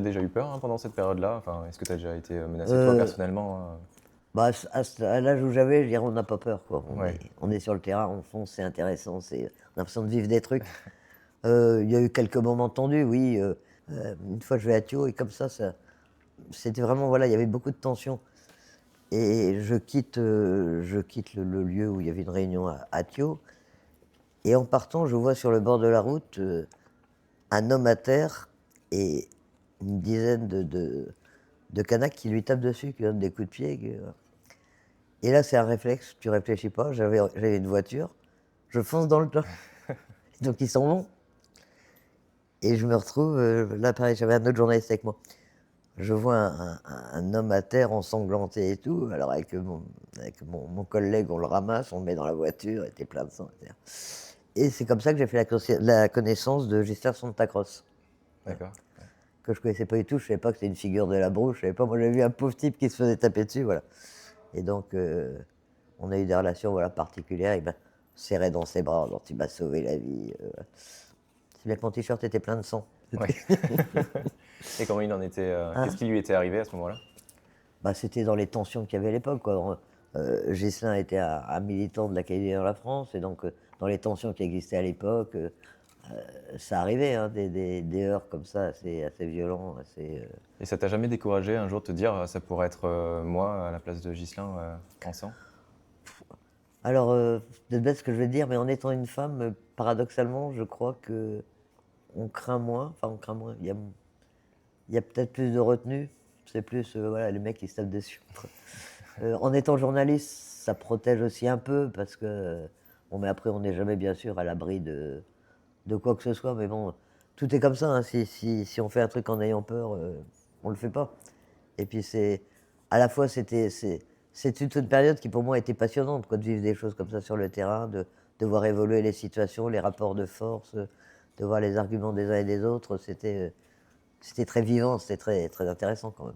Tu as déjà eu peur, hein, pendant cette période-là? Enfin, est-ce que tu as déjà été, menacé toi Heu, personnellement? Bah, à l'âge où j'avais, je dirais, on n'a pas peur, quoi. Ouais. On est sur le terrain, on fonce, c'est intéressant, on a l'impression de vivre des trucs. Il y a eu quelques moments tendus, oui, une fois je vais à Thio et comme ça c'était vraiment, voilà, il y avait beaucoup de tension et je quitte le lieu où il y avait une réunion à Thio et en partant, je vois sur le bord de la route, un homme à terre et une dizaine de Kanaks qui lui tapent dessus, qui donnent des coups de pied, et là, c'est un réflexe, tu réfléchis pas, j'avais une voiture, je fonce dans le tas. Donc ils s'en vont et je me retrouve, là pareil, j'avais un autre journaliste avec moi. Je vois un homme à terre ensanglanté et tout. Alors avec mon collègue, on le ramasse, on le met dans la voiture, il était plein de sang, etc. Et c'est comme ça que j'ai fait la connaissance de Ghislain Santacroce, voilà, D'accord. que je connaissais pas du tout. Je savais pas que c'était une figure de la brouche. Je savais pas. Moi, j'avais vu un pauvre type qui se faisait taper dessus, voilà. Et donc, on a eu des relations, voilà, particulières. Il m'a serré dans ses bras, donc il m'a sauvé la vie. C'est bien que mon t-shirt était plein de sang. Ouais. Et comment il en était, qu'est-ce Hein? qui lui était arrivé à ce moment-là? Bah, c'était dans les tensions qu'il y avait à l'époque, quoi. Ghislain était un militant de l'Académie de la France, et donc, dans les tensions qui existaient à l'époque, ça arrivait, hein, des heurts comme ça, assez violents, Et ça t'a jamais découragé un jour de te dire, «Ça pourrait être, moi à la place de Ghislain, en sang»? Alors, c'est peut-être bête ce que je vais dire, mais en étant une femme, paradoxalement, je crois qu'on craint moins, enfin on craint moins, il y a peut-être plus de retenue, c'est plus, voilà, les mecs qui se tapent dessus. En étant journaliste, ça protège aussi un peu parce que, bon, mais après on n'est jamais bien sûr à l'abri de quoi que ce soit, mais bon, tout est comme ça, hein, si on fait un truc en ayant peur, on le fait pas. Et puis à la fois c'est toute une période qui pour moi était passionnante, quoi, de vivre des choses comme ça sur le terrain, de voir évoluer les situations, les rapports de force, de voir les arguments des uns et des autres, c'était très vivant, c'était très, très intéressant quand même.